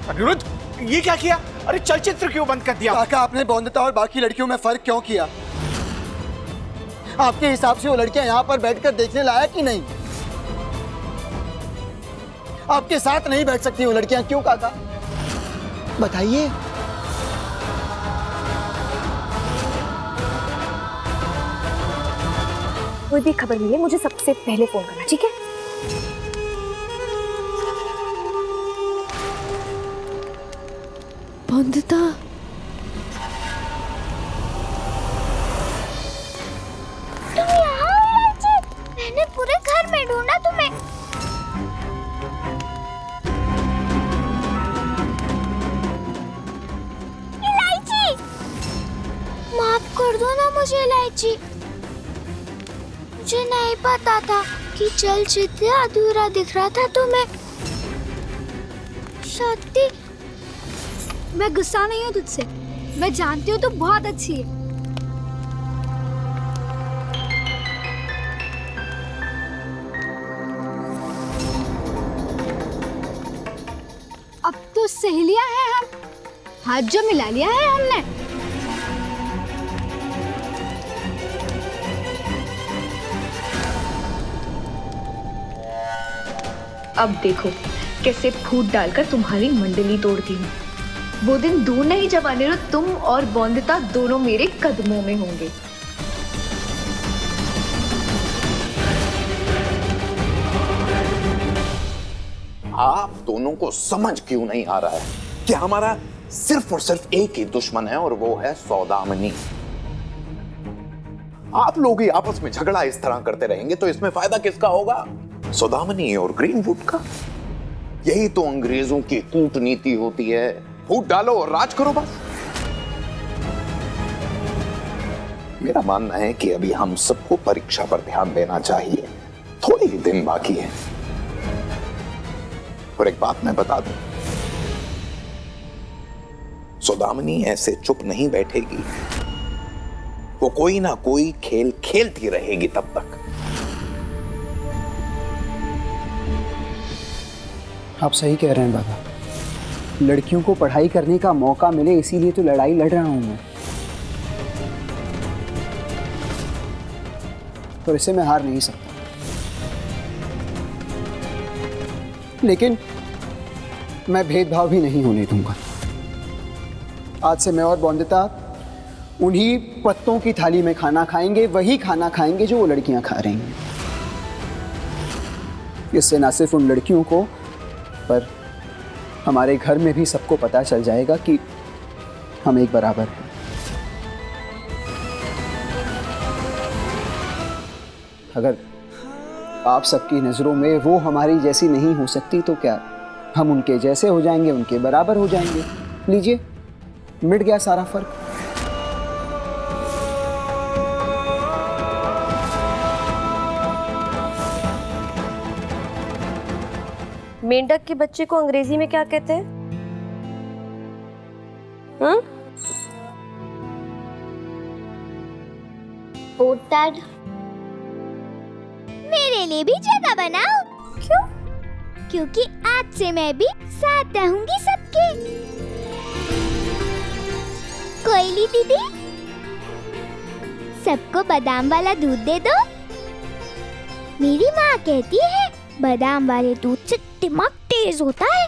अनिरुद्ध, ये क्या किया? अरे चलचित्र क्यों बंद कर दिया? काका, आपने बौंदता और बाकी लड़कियों में फर्क क्यों किया? आपके हिसाब से वो लड़कियां यहाँ पर बैठकर देखने लायक ही नहीं? आपके साथ नहीं बैठ सकती वो लड़कियां, क्यों काका? बताइए। कोई भी खबर मिले मुझे सबसे पहले फोन करना, ठीक है? बंदता, तुम यहाँ हो इलायची? मैंने पूरे घर में ढूंढा तुम्हें। इलायची, माफ कर दो ना मुझे इलायची। मुझे नहीं पता था कि चलचित्र अधूरा दिख रहा था तुम्हें। शक्ति, मैं गुस्सा नहीं हूँ तुझसे, मैं जानती हूँ तू बहुत अच्छी है। अब तो सहेलियां हैं हम, हाथ जो मिला लिया है हमने। अब देखो कैसे फूट डालकर तुम्हारी मंडली तोड़ती हूँ। वो दिन दूर नहीं जब अनिरुद्ध तुम और बौंदता दोनों मेरे कदमों में होंगे। आप दोनों को समझ क्यों नहीं आ रहा है कि हमारा सिर्फ और सिर्फ एक ही दुश्मन है और वो है सौदामिनी। आप लोग ही आपस में झगड़ा इस तरह करते रहेंगे तो इसमें फायदा किसका होगा? सौदामिनी और ग्रीनवुड का। यही तो अंग्रेजों की कूटनीति होती है, फूट डालो और राज करो बस। मेरा मानना है कि अभी हम सबको परीक्षा पर ध्यान देना चाहिए, थोड़े ही दिन बाकी है। और एक बात मैं बता दूं, सौदामिनी ऐसे चुप नहीं बैठेगी, वो कोई ना कोई खेल खेलती रहेगी तब तक। आप सही कह रहे हैं बाबा, लड़कियों को पढ़ाई करने का मौका मिले इसीलिए तो लड़ाई लड़ रहा हूं मैं, और इसे मैं हार नहीं सकता। लेकिन मैं भेदभाव भी नहीं होने दूंगा। आज से मैं और बौंदता उन्हीं पत्तों की थाली में खाना खाएंगे, वही खाना खाएंगे जो वो लड़कियां खा रही हैं। इससे ना सिर्फ उन लड़कियों को पर हमारे घर में भी सबको पता चल जाएगा कि हम एक बराबर हैं। अगर आप सबकी नजरों में वो हमारी जैसी नहीं हो सकती तो क्या हम उनके जैसे हो जाएंगे, उनके बराबर हो जाएंगे? लीजिए, मिट गया सारा फर्क। मेंढक के बच्चे को अंग्रेजी में क्या कहते हैं? पोटैड। मेरे लिए भी जगह बनाओ। क्यों? क्योंकि आज से मैं भी साथ रहूंगी सबके। कोयली दीदी, सबको बादाम वाला दूध दे दो। मेरी माँ कहती है बादाम वाले दूध से दिमाग तेज होता है।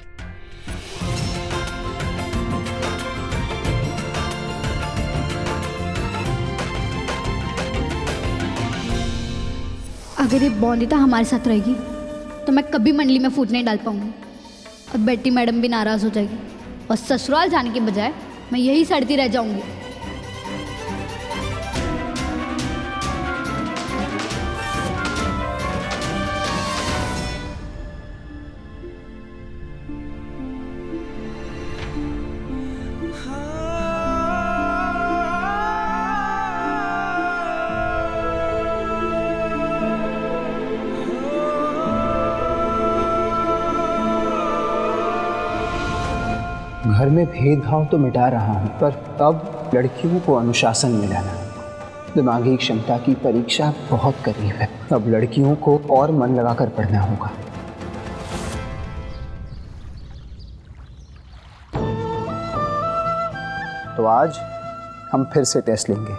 अगर ये बौंदिता हमारे साथ रहेगी तो मैं कभी मंडली में फूट नहीं डाल पाऊंगी, और बेटी मैडम भी नाराज हो जाएगी, और ससुराल जाने के बजाय मैं यही सड़ती रह जाऊंगी। घर में भेदभाव तो मिटा रहा हूं, पर अब लड़कियों को अनुशासन में लाना, दिमागी क्षमता की परीक्षा बहुत करीब है। अब लड़कियों को और मन लगाकर पढ़ना होगा। तो आज हम फिर से टेस्ट लेंगे,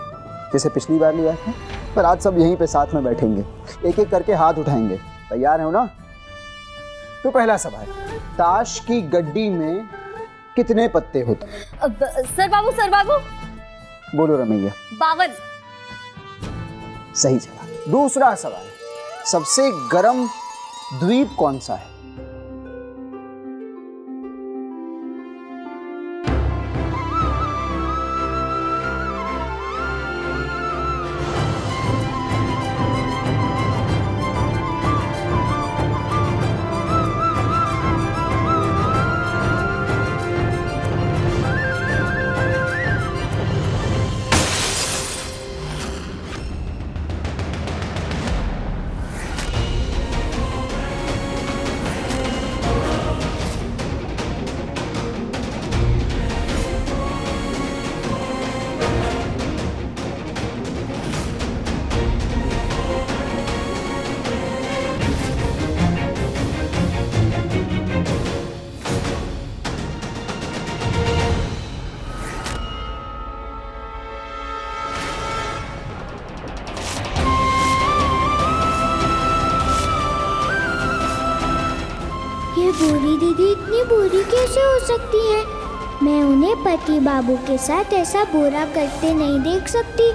जैसे पिछली बार लिया था, पर आज सब यहीं पे साथ में बैठेंगे, एक एक करके हाथ उठाएंगे। तैयार हो ना? तो पहला सवाल, ताश की गड्डी में कितने पत्ते होते हैं? सर बाबू बोलो रमैया। 52। सही जवाब। दूसरा सवाल, सबसे गर्म द्वीप कौन सा है? ये बुरी दीदी इतनी बुरी कैसे हो सकती है? मैं उन्हें पति बाबू के साथ ऐसा बुरा करते नहीं देख सकती।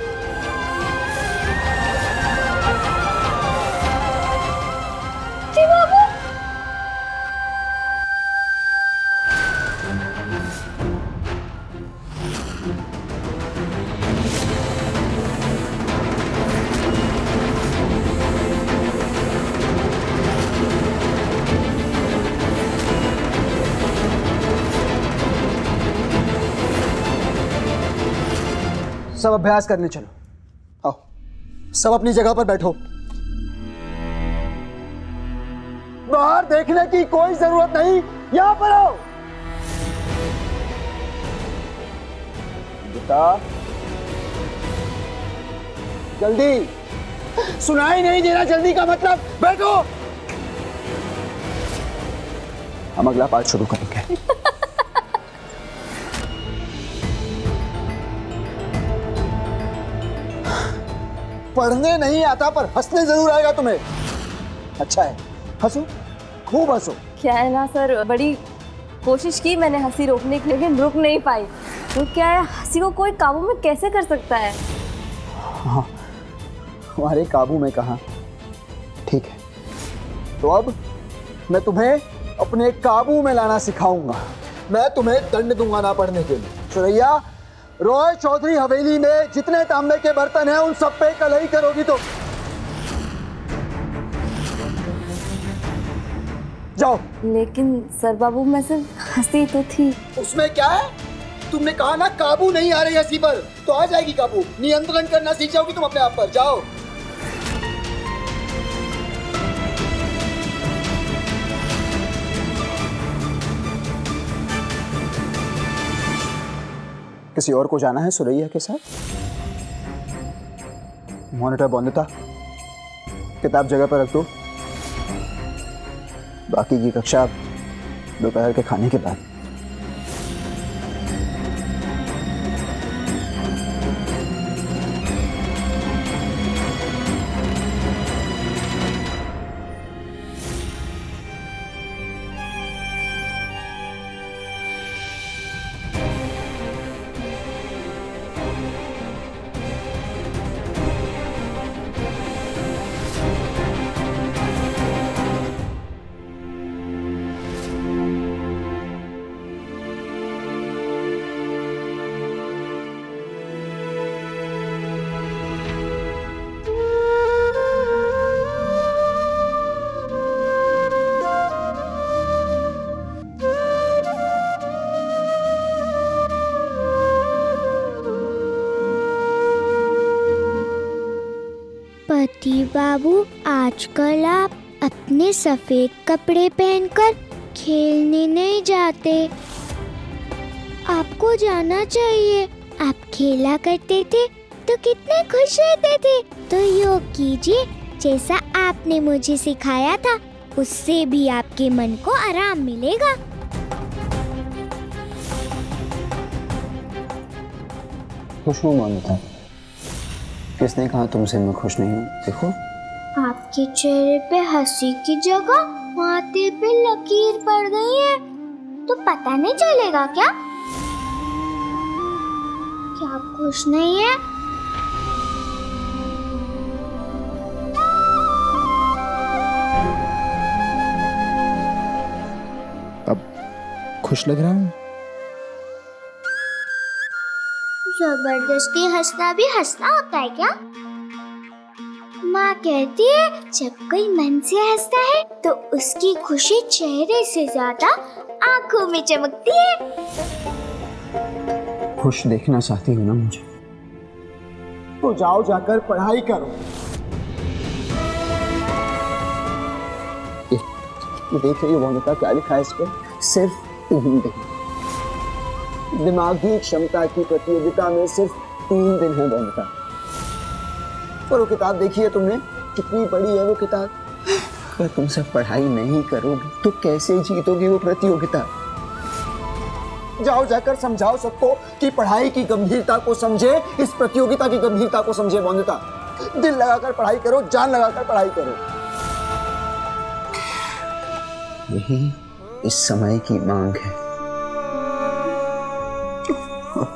सब अभ्यास करने चलो। आओ, सब अपनी जगह पर बैठो। बाहर देखने की कोई जरूरत नहीं, यहां पर आओ। बेटा जल्दी, सुनाई नहीं दे रहा जल्दी का मतलब? बैठो। हम अगला पार्ट शुरू करेंगे। पढ़ने नहीं आता पर हंसने जरूर आएगा तुम्हें। अच्छा है, हंसो, खूब हंसो। क्या है ना सर, बड़ी कोशिश की मैंने हंसी रोकने की, लेकिन रुक नहीं पाई। तो क्या है, हंसी को कोई काबू में कैसे कर सकता है? हाँ, हमारे काबू में कहाँ। ठीक है, तो अब मैं तुम्हें अपने काबू में लाना सिखाऊंगा। मैं तुम्हें दंड दूंगा ना पढ़ने के लिए। सुरैया, रॉय चौधरी हवेली में जितने तांबे के बर्तन हैं उन सब पे कलही करोगी तो जाओ। लेकिन सर बाबू, मैं सिर्फ हंसी तो थी। उसमें क्या है? तुमने कहा ना काबू नहीं आ रही हंसी पर, तो आ जाएगी काबू। नियंत्रण करना सीख जाओगी तुम अपने आप पर। जाओ। किसी और को जाना है सुरैया के साथ? मॉनिटर बंदता, किताब जगह पर रख दो। बाकी की कक्षा दोपहर के खाने के बाद। पति बाबू, आजकल आप अपने सफेद कपड़े पहनकर खेलने नहीं जाते। आपको जाना चाहिए। आप खेला करते थे तो कितने खुश रहते थे। तो योग कीजिए जैसा आपने मुझे सिखाया था, उससे भी आपके मन को आराम मिलेगा। खुश हूँ बंदिता। किसने कहा तुमसे मैं खुश नहीं हूँ? देखो आपके चेहरे पे हंसी की जगह माथे पे लकीर पड़ गई है, तो पता नहीं चलेगा क्या कि आप खुश नहीं है? अब खुश लग रहा हूँ। जबरदस्ती हंसना भी हंसना होता है क्या? माँ कहती है जब कोई मन से हंसता है तो उसकी खुशी चेहरे से ज्यादा आंखों में चमकती है। खुश देखना चाहती हो ना मुझे, तो जाओ जाकर पढ़ाई करो। देख रही हो बंदिता क्या लिखा है इस पे? सिर्फ 3 दिन। दिमागी क्षमता की प्रतियोगिता में सिर्फ 3 दिन है बंदिता। और वो किताब देखी है तुमने? कितनी बड़ी है वो किताब। अगर तुमसे पढ़ाई नहीं करोगे तो कैसे जीतोगे वो प्रतियोगिता? जाओ जाकर समझाओ सबको कि पढ़ाई की गंभीरता को समझे, इस प्रतियोगिता की गंभीरता को समझे बंदिता। दिल लगाकर पढ़ाई करो, जान लगाकर पढ़ाई करो। यही इस समय की मांग है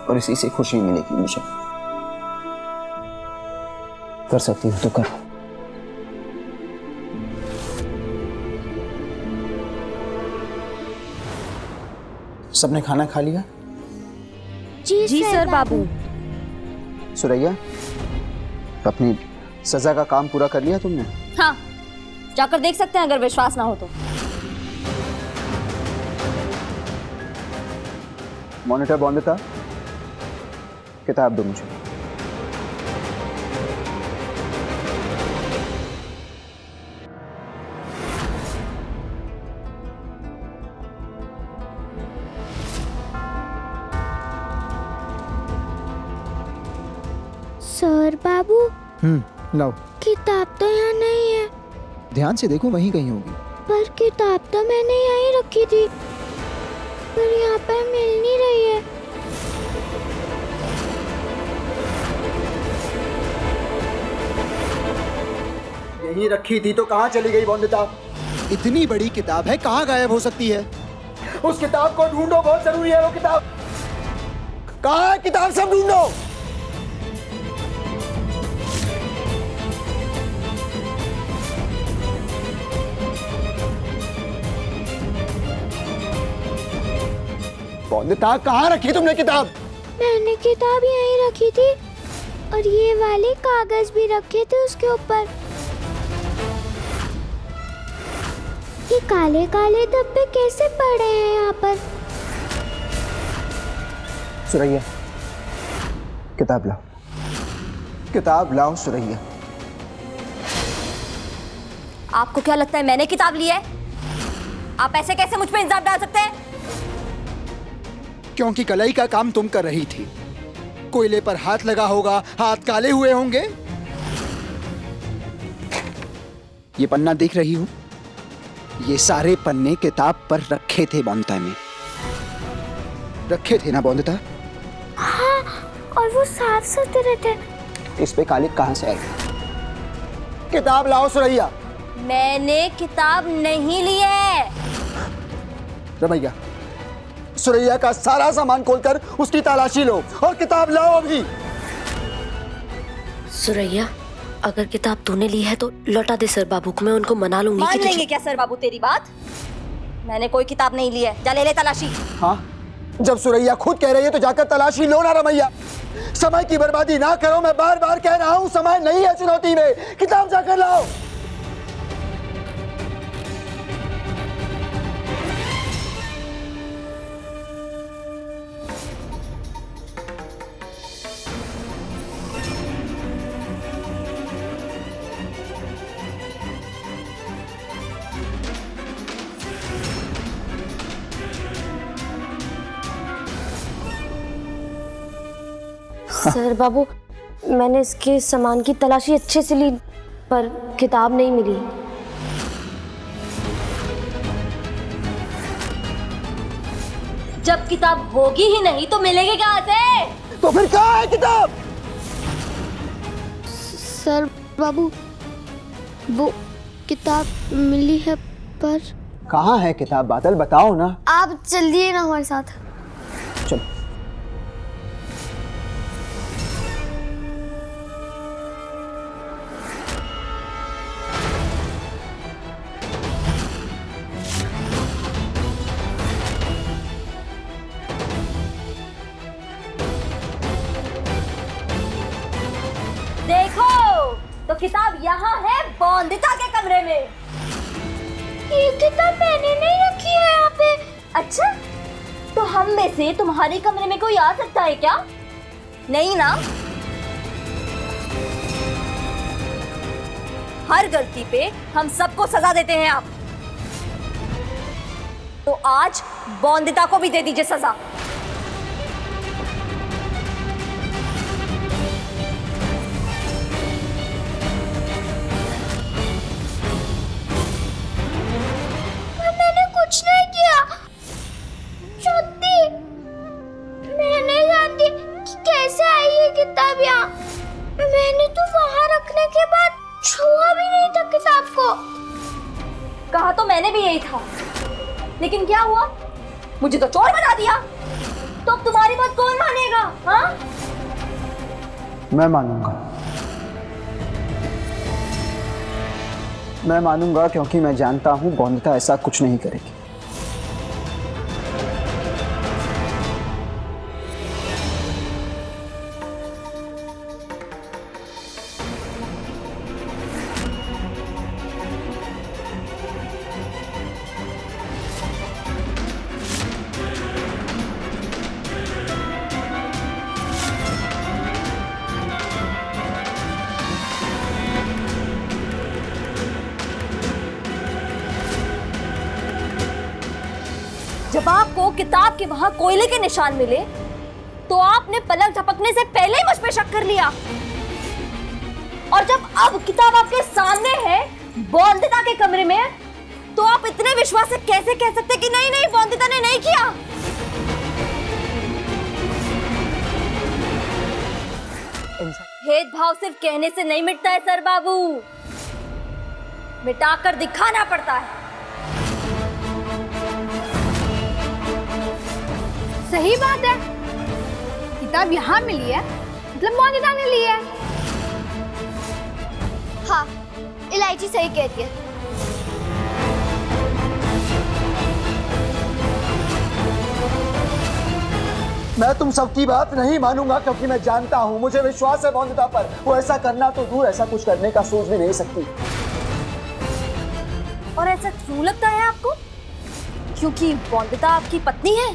और इसी से खुशी मिलेगी मुझे। कर सकती हो तो करो। सबने खाना खा लिया? जी सर बाबू। सुरैया, अपनी सजा का काम पूरा कर लिया तुमने? हाँ, जाकर देख सकते हैं अगर विश्वास ना हो तो। मॉनिटर बंदिता, किताब दो मुझे। सर बाबू, लाओ। किताब तो यहाँ नहीं है। ध्यान से देखो, वहीं कहीं होगी। पर किताब तो मैंने यहीं रखी थी, पर यहाँ पर मिल नहीं रही है। यहीं रखी थी तो कहाँ चली गई बंदिता? इतनी बड़ी किताब है, कहाँ गायब हो सकती है? उस किताब को ढूंढो, बहुत जरूरी है वो किताब। कहाँ है किताब? सब ढूंढो। बंदिता, कहाँ रखी तुमने किताब? मैंने किताब यहीं रखी थी और ये वाले कागज भी रखे थे उसके ऊपर। ये काले काले धब्बे कैसे पड़े हैं यहाँ पर? सुरैया, किताब लाओ, किताब लाओ सुरैया। आपको क्या लगता है मैंने किताब ली है? आप ऐसे कैसे मुझ पे इल्जाम डाल सकते हैं? क्योंकि कलाई का काम तुम कर रही थी। कोयले पर हाथ लगा होगा, हाथ काले हुए होंगे। ये पन्ना देख रही हो? ये सारे पन्ने किताब पर रखे थे बंदिता ने। रखे थे ना बंदिता? हाँ, और वो साफ सुथरे थे। इस पे काले कहाँ से आए? किताब लाओ सुरैया। मैंने किताब नहीं ली है। रमैया, सुरैया का सारा सामान खोलकर उसकी तलाशी लो और किताब लाओ अभी। सुरैया, अगर किताब तूने ली है तो लौटा दे सर बाबू को, मैं उनको मना लूंगी। मान लेंगे क्या सर बाबू तेरी बात? मैंने कोई किताब नहीं ली है, जा ले ले तलाशी। हाँ, जब सुरैया खुद कह रही है तो जाकर तलाशी लो ना रमैया। समय की बर्बादी ना करो, मैं बार बार कह रहा हूँ, समय नहीं है चुनौती में। किताब जाकर लाओ। सर बाबू, मैंने इसके सामान की तलाशी अच्छे से ली पर किताब नहीं मिली। जब किताब होगी ही नहीं तो मिलेगी कहाँ से? तो फिर कहाँ है किताब? सर बाबू, वो किताब मिली है पर कहाँ है किताब? बादल बताओ ना। आप चलिए ना हमारे साथ। चलो। देखो तो किताब यहाँ है बॉन्दिता के कमरे में। ये किताब मैंने नहीं रखी है यहाँ पे। अच्छा, तो हम में से तुम्हारे कमरे में कोई आ सकता है क्या? नहीं ना? हर गलती पे हम सबको सजा देते हैं आप। तो आज बॉन्दिता को भी दे दीजिए सजा। कुछ नहीं किया। सच्ची मैं नहीं जानती कि कैसे आई ये किताब यहाँ। मैंने तो वहाँ रखने के बाद छुआ भी नहीं था किताब को। कहा तो मैंने भी यही था, लेकिन क्या हुआ? मुझे तो चोर बना दिया। तो अब तुम्हारी बात कौन मानेगा? हाँ? मैं मानूंगा। मैं मानूंगा क्योंकि मैं जानता हूँ बॉन्दिता ऐसा कुछ नहीं करेगी। जब आपको किताब के वहां कोयले के निशान मिले तो आपने पलक झपकने से पहले ही मुझ पे शक कर लिया। और जब अब किताब आपके सामने है बॉन्दिता के कमरे में, तो आप इतने विश्वास से कैसे कह सकते कि नहीं नहीं बॉन्दिता ने नहीं किया? भेदभाव सिर्फ कहने से नहीं मिटता है सर बाबू, मिटाकर दिखाना पड़ता है। सही बात है, किताब यहाँ मिली है मतलब बॉन्दिता ने ली है। हाँ, इलायची सही कहती है। मैं तुम सबकी बात नहीं मानूंगा क्योंकि मैं जानता हूँ, मुझे विश्वास है बॉन्दिता पर। वो ऐसा करना तो दूर, ऐसा कुछ करने का सोच भी नहीं सकती। और ऐसा क्यों लगता है आपको? क्योंकि बॉन्दिता आपकी पत्नी है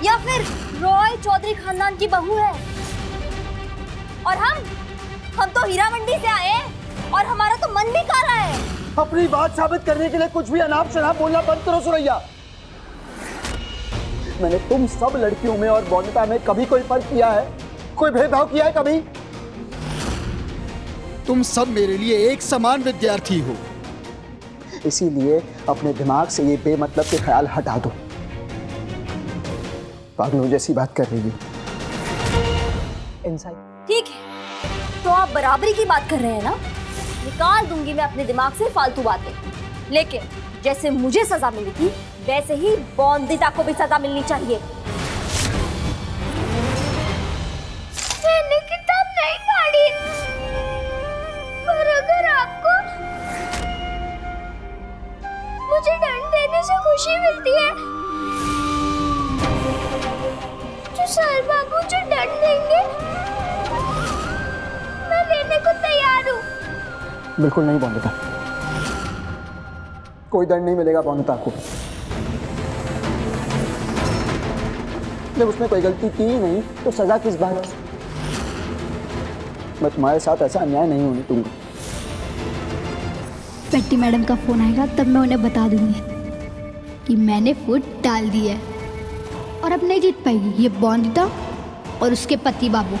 या फिर रॉय चौधरी खानदान की बहू है? और हम तो हीरा मंडी से आए हैं और हमारा तो मन भी काला है। अपनी बात साबित करने के लिए कुछ भी अनाप शनाप बोलना बंद करो सुरैया। मैंने तुम सब लड़कियों में और बॉन्दिता में कभी कोई फर्क किया है? कोई भेदभाव किया है कभी? तुम सब मेरे लिए एक समान विद्यार्थी हो। इसीलिए अपने दिमाग से ये बेमतलब के ख्याल हटा दो। पागलों जैसी बात कर रही है। ठीक है, तो आप बराबरी की बात कर रहे हैं ना? निकाल दूंगी मैं अपने दिमाग से फालतू बातें, लेकिन जैसे मुझे सजा मिली थी वैसे ही बॉन्दिता को भी सजा मिलनी चाहिए। मैंने किताब नहीं फाड़ी, पर अगर आपको मुझे दंड देने से खुशी मिलती है तो सर बाबू जो दंड देंगे मैं लेने को तैयार हूँ। बिल्कुल नहीं बॉन्दिता, कोई दंड नहीं मिलेगा बॉन्दिता को। जब उसने कोई गलती की ही नहीं तो सजा किस बात की? मैं तुम्हारे साथ ऐसा अन्याय नहीं होने दूंगा। पेट्टी मैडम का फोन आएगा तब मैं उन्हें बता दूंगी कि मैंने फुट डाल दी है और अब नहीं जीत पाएगी ये बॉन्दिता और उसके पति बाबू।